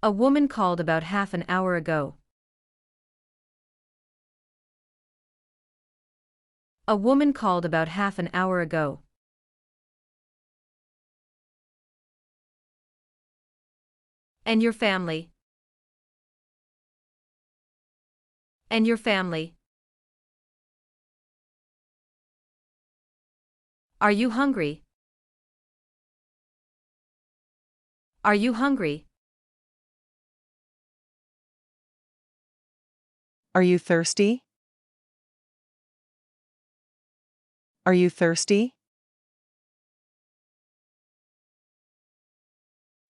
A woman called about half an hour ago. A woman called about half an hour ago. And your family? And your family? Are you hungry? Are you hungry? Are you thirsty? Are you thirsty?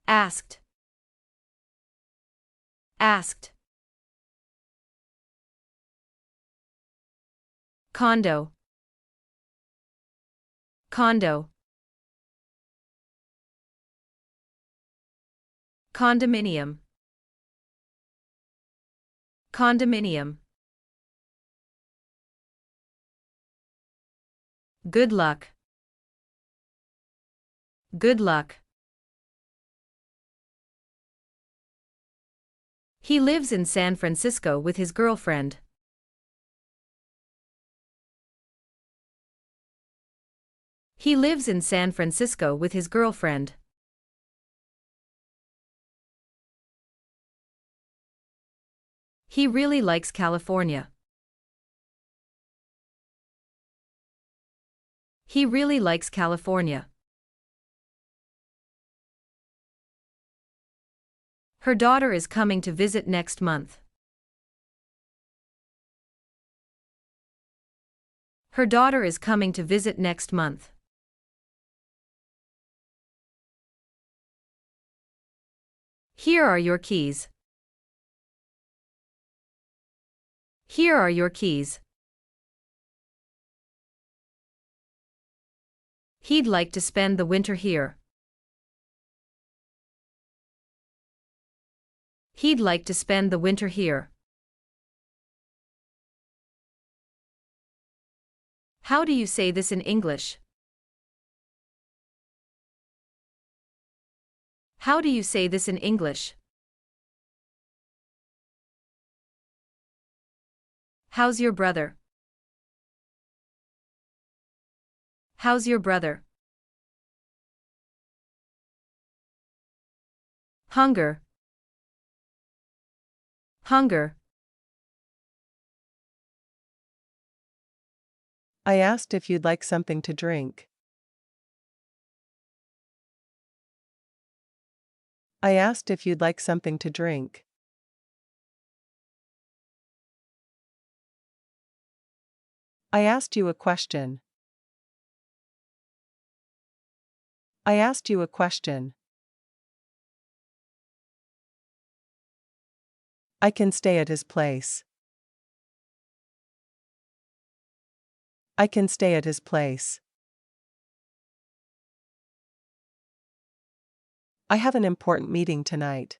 Asked. Asked. Condo. Condo. Condominium. Condominium. Good luck. Good luck. He lives in San Francisco with his girlfriend. He lives in San Francisco with his girlfriend. He really likes California. He really likes California. Her daughter is coming to visit next month. Her daughter is coming to visit next month. Here are your keys. Here are your keys. He'd like to spend the winter here. He'd like to spend the winter here. How do you say this in English? How do you say this in English? How's your brother? How's your brother? Hunger. Hunger. I asked if you'd like something to drink. I asked if you'd like something to drink. I asked you a question. I asked you a question. I can stay at his place. I can stay at his place. I have an important meeting tonight.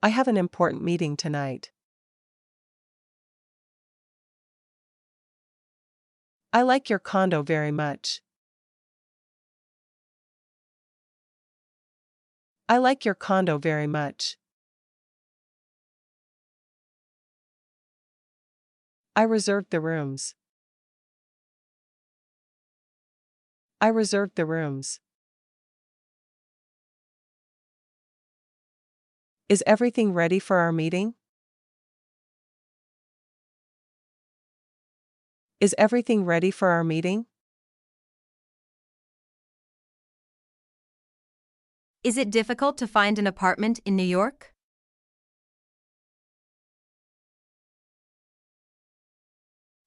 I have an important meeting tonight. I like your condo very much. I like your condo very much. I reserved the rooms. I reserved the rooms. Is everything ready for our meeting? Is everything ready for our meeting? Is it difficult to find an apartment in New York?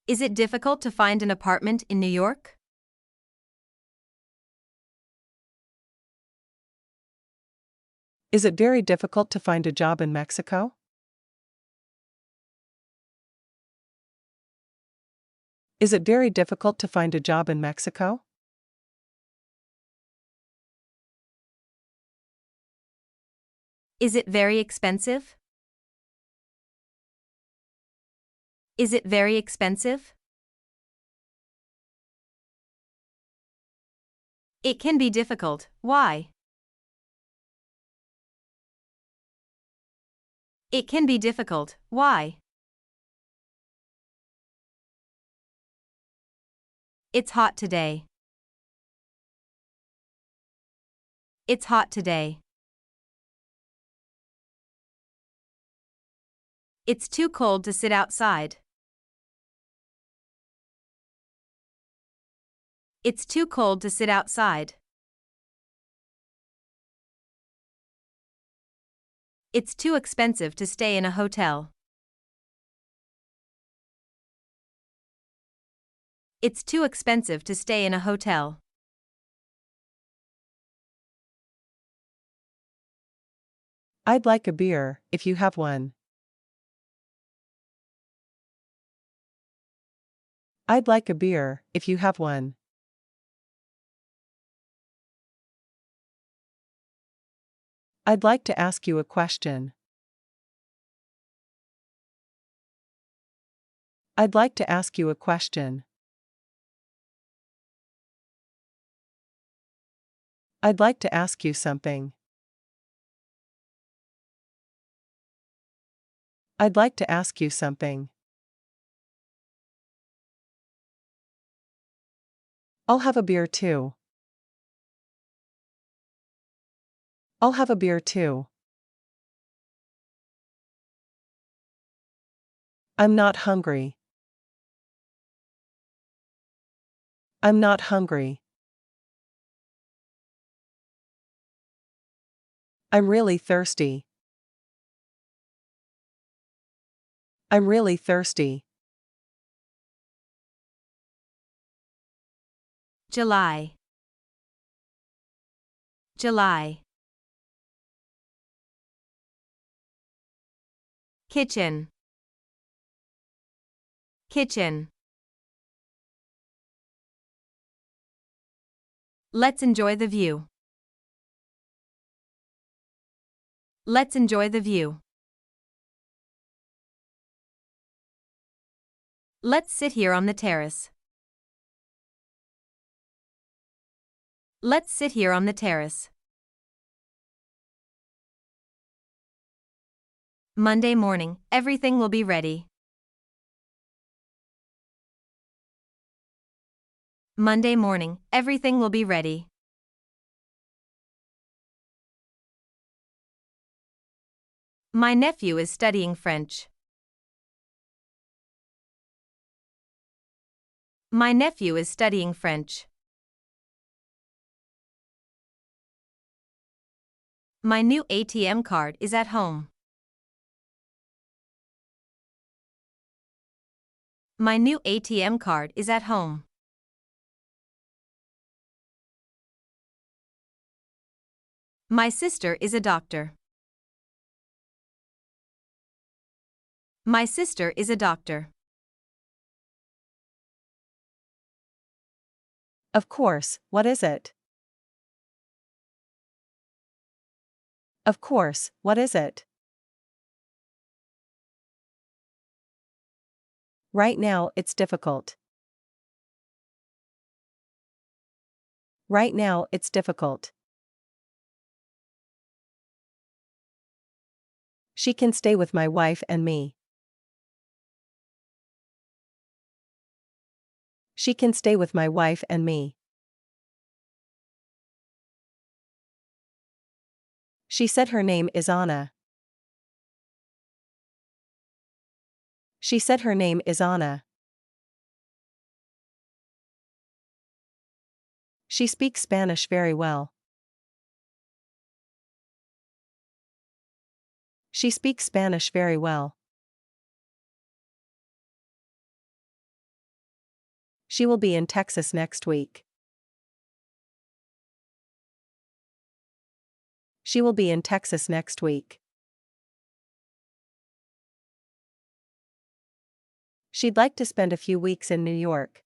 Is it difficult to find an apartment in New York? Is it very difficult to find a job in Mexico? Is it very difficult to find a job in Mexico? Is it very expensive? Is it very expensive? It can be difficult. Why? It can be difficult. Why? It's hot today. It's hot today. It's too cold to sit outside. It's too cold to sit outside. It's too expensive to stay in a hotel. It's too expensive to stay in a hotel. I'd like a beer, if you have one. I'd like a beer, if you have one. I'd like to ask you a question. I'd like to ask you a question. I'd like to ask you something. I'd like to ask you something. I'll have a beer too. I'll have a beer too. I'm not hungry. I'm not hungry. I'm really thirsty. I'm really thirsty. July. July. Kitchen. Kitchen. Let's enjoy the view. Let's enjoy the view. Let's sit here on the terrace. Let's sit here on the terrace. Monday morning, everything will be ready. Monday morning, everything will be ready. My nephew is studying French. My nephew is studying French. My new ATM card is at home. My new ATM card is at home. My sister is a doctor. My sister is a doctor. Of course, what is it? Of course, what is it? Right now, it's difficult. Right now, it's difficult. She can stay with my wife and me. She can stay with my wife and me. She said her name is Anna. She said her name is Anna. She speaks Spanish very well. She speaks Spanish very well. She will be in Texas next week. She will be in Texas next week. She'd like to spend a few weeks in New York.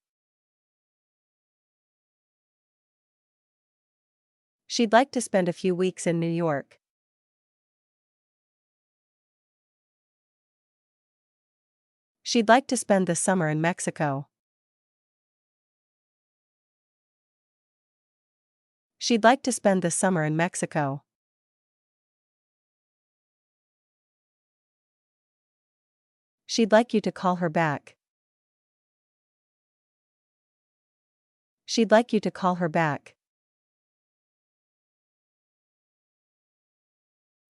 She'd like to spend a few weeks in New York. She'd like to spend the summer in Mexico. She'd like to spend the summer in Mexico. She'd like you to call her back. She'd like you to call her back.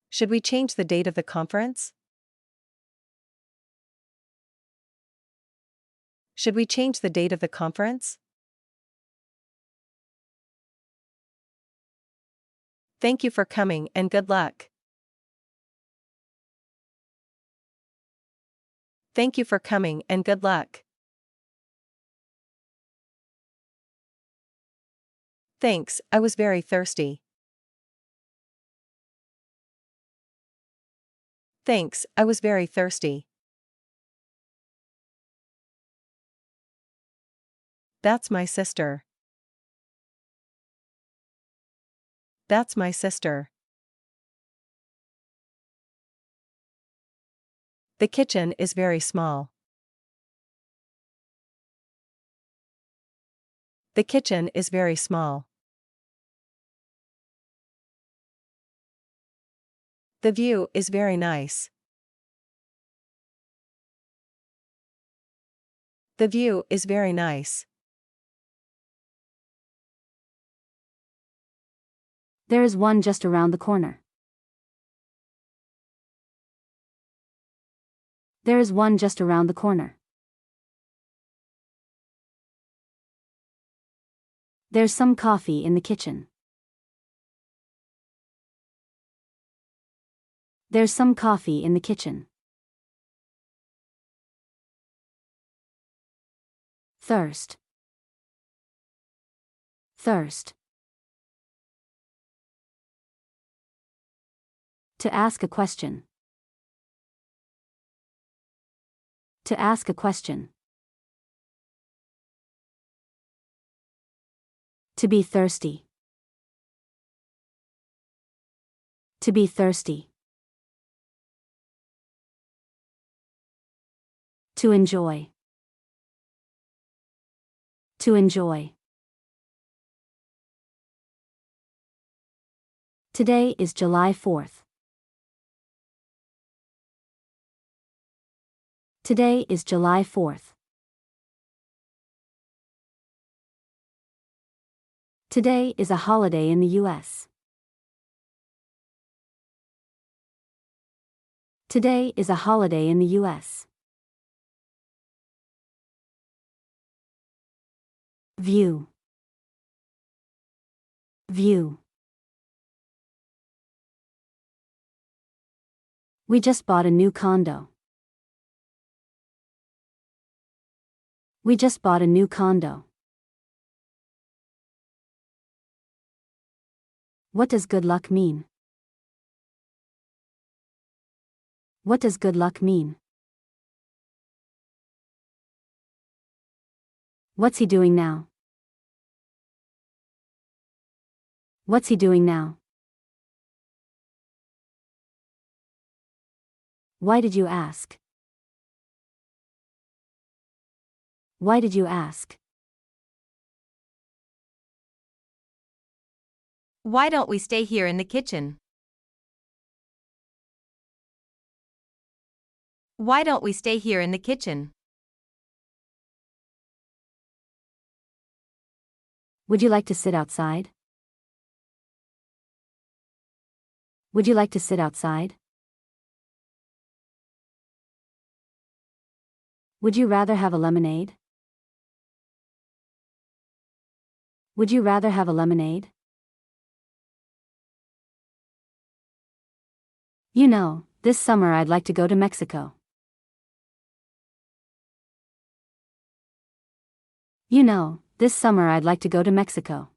Should we change the date of the conference? Should we change the date of the conference? Thank you for coming and good luck. Thank you for coming and good luck. Thanks, I was very thirsty. Thanks, I was very thirsty. That's my sister. That's my sister. The kitchen is very small. The kitchen is very small. The view is very nice. The view is very nice. There is one just around the corner. There is one just around the corner. There's some coffee in the kitchen. There's some coffee in the kitchen. Thirst. Thirst. To ask a question. To ask a question. To be thirsty. To be thirsty. To enjoy. To enjoy. Today is July 4th. Today is July 4th. Today is a holiday in the U.S. Today is a holiday in the U.S. View. View. We just bought a new condo. We just bought a new condo. What does good luck mean? What does good luck mean? What's he doing now? What's he doing now? Why did you ask? Why did you ask? Why don't we stay here in the kitchen? Why don't we stay here in the kitchen? Would you like to sit outside? Would you like to sit outside? Would you rather have a lemonade? Would you rather have a lemonade? You know, this summer I'd like to go to Mexico. You know, this summer I'd like to go to Mexico.